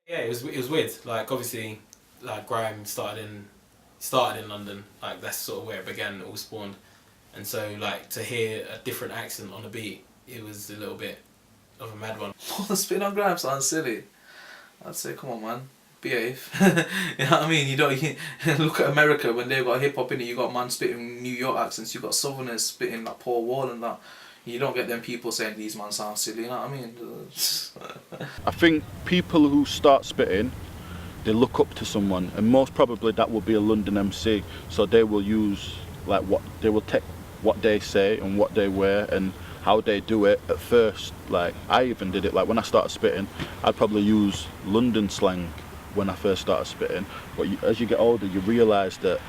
Yeah, it was weird. Like obviously, like grime started in London. Like that's sort of where it began. It all spawned, and so like to hear a different accent on a beat, it was a little bit of a mad one. Spitting on grime sounds silly. I'd say, come on, man, behave. You know what I mean? You look at America when they've got hip hop in it. You got man spitting New York accents. You got Southerners spitting like Paul Wall and that. You don't get them people saying these man sound silly. You know what I mean? I think people who start spitting, they look up to someone, and most probably that will be a London MC. So they will use like they will take what they say and what they wear and how they do it at first. Like I even did it, like when I started spitting, I'd probably use London slang when I first started spitting. But as you get older, you realise that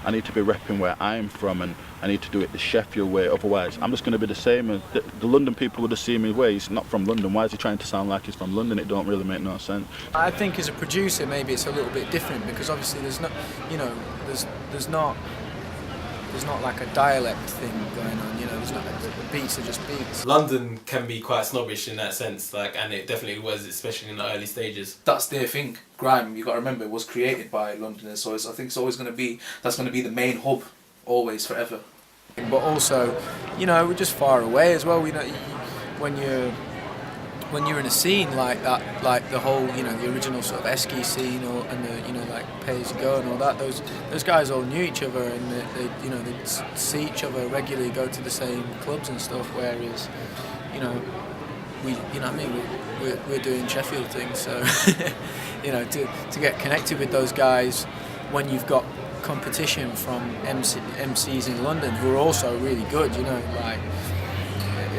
I need to be repping where I'm from, and I need to do it the Sheffield way. Otherwise, I'm just going to be the same as the London people would have seen me way. He's not from London. Why is he trying to sound like he's from London? It don't really make no sense. I think as a producer, maybe it's a little bit different because obviously there's not, you know, there's not like a dialect thing going on. You know, there's not, the beats are just beats. London can be quite snobbish in that sense, like, and it definitely was, especially in the early stages. That's their thing. Grime, you got to remember, it was created by Londoners, so I think it's always going to be, that's going to be the main hub, always, forever. But also, you know, we're just far away as well. You know, when you're in a scene like that, like the whole, you know, the original sort of Esky scene, and the, you know, like Pay As You Go and all that. Those guys all knew each other, and they you know, they'd see each other regularly, go to the same clubs and stuff. Whereas, you know, you know what I mean, we're doing Sheffield things, so you know, to get connected with those guys when you've got competition from MCs in London who are also really good, you know, like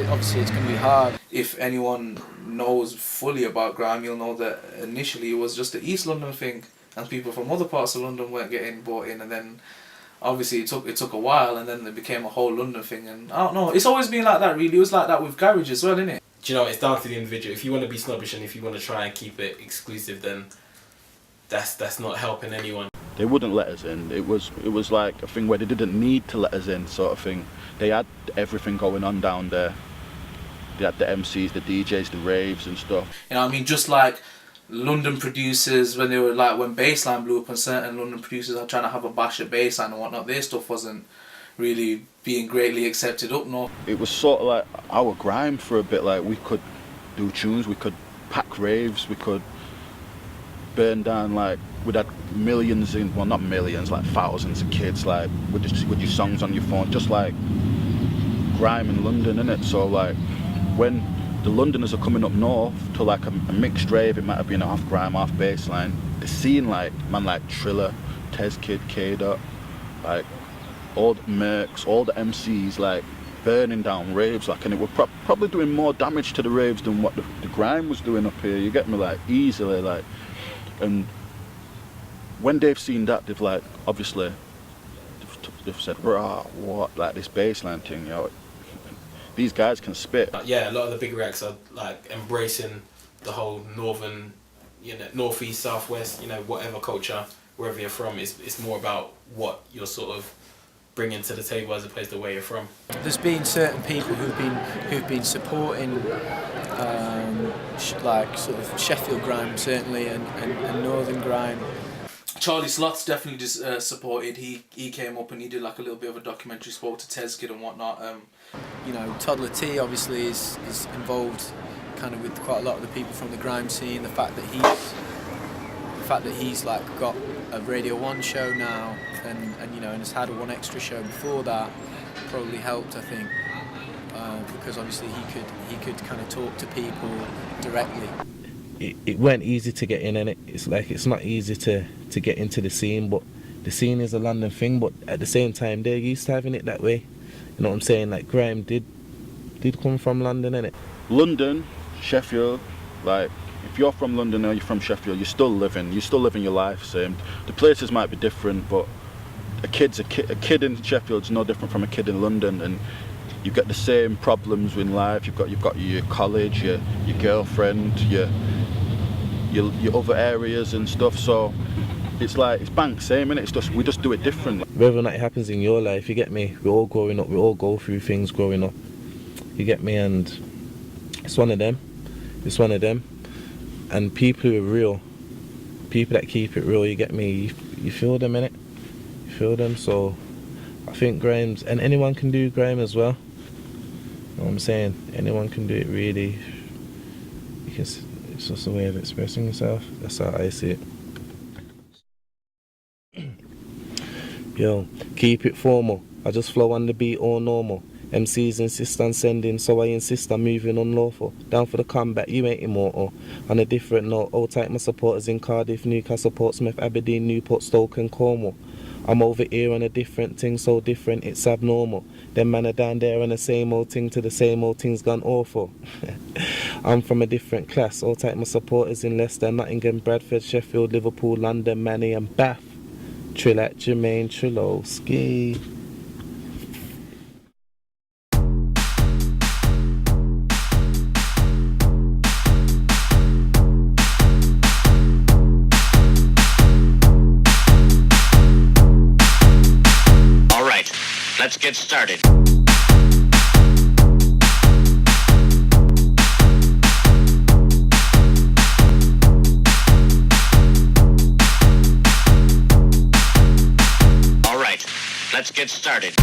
obviously it's going to be hard. If anyone knows fully about grime, you'll know that initially it was just the East London thing, and people from other parts of London weren't getting bought in, and then obviously it took a while, and then it became a whole London thing. And I don't know, it's always been like that really. It was like that with garage as well, innit? Do you know, it's down to the individual. If you want to be snobbish and if you want to try and keep it exclusive, then that's not helping anyone. They wouldn't let us in. It was like a thing where they didn't need to let us in, sort of thing. They had everything going on down there. They had the MCs, the DJs, the raves and stuff. You know what I mean? Just like London producers, when bassline blew up, and certain London producers are trying to have a bash at bassline and whatnot, their stuff wasn't really being greatly accepted up north. It was sort of like our grime for a bit. Like we could do tunes, we could pack raves, we could burn down, like we'd had millions in, well not millions, like thousands of kids like with your songs on your phone, just like grime in London, innit? So like when the Londoners are coming up north to like a mixed rave, it might have been half grime, half bassline, the scene like man like Triller, Tez Kid, K-Dot, like all the Mercs, all the MCs like burning down raves, like, and it was probably doing more damage to the raves than what the grime was doing up here, you get me, like easily, like. And when they've seen that, they've like, obviously, they've said, rah, what, like this bassline thing, you know, these guys can spit. Yeah, a lot of the big acts are like embracing the whole northern, you know, northeast, southwest, you know, whatever culture, wherever you're from, it's more about what you're sort of bringing to the table as opposed to where you're from. There's been certain people who've been supporting like sort of Sheffield grime certainly, and northern grime. Charlie Sloth's definitely just supported. He came up and he did like a little bit of a documentary, spoke to Tez Kid and whatnot. You know, Toddler T obviously is involved kind of with quite a lot of the people from the grime scene. The fact that he's like got a Radio 1 show now, and you know, and has had a One Extra show before that, probably helped, I think, because obviously he could kind of talk to people directly. It weren't easy to get in, and it's like it's not easy to get into the scene, but the scene is a London thing, but at the same time they're used to having it that way. You know what I'm saying? Like grime did come from London, innit? London, Sheffield, like if you're from London or you're from Sheffield, you're still living your life same. The places might be different, but a kid in Sheffield's no different from a kid in London, and you get the same problems in life. You've got your college, your girlfriend, your other areas and stuff. So it's like it's bang same, innit? It's just we just do it different. Whether or not it happens in your life, you get me. We're all growing up. We all go through things growing up. You get me, and it's one of them. and people who are real, people that keep it real, you get me, you feel them, innit? You feel them. So I think Grime's, and anyone can do grime as well. You know what I'm saying? Anyone can do it, really. Because it's just a way of expressing yourself. That's how I see it. Yo, keep it formal. I just flow on the beat all normal. MCs insist on sending, so I insist on moving unlawful. Down for the comeback, you ain't immortal. On a different note, old type my supporters in Cardiff, Newcastle, Portsmouth, Aberdeen, Newport, Stoke and Cornwall. I'm over here on a different thing, so different it's abnormal. Them man are down there on the same old thing, to the same old thing's gone awful. I'm from a different class, all type my supporters in Leicester, Nottingham, Bradford, Sheffield, Liverpool, London, Manny and Bath. Trillat, Jermaine, Trilowski. Let's get started. All right, let's get started.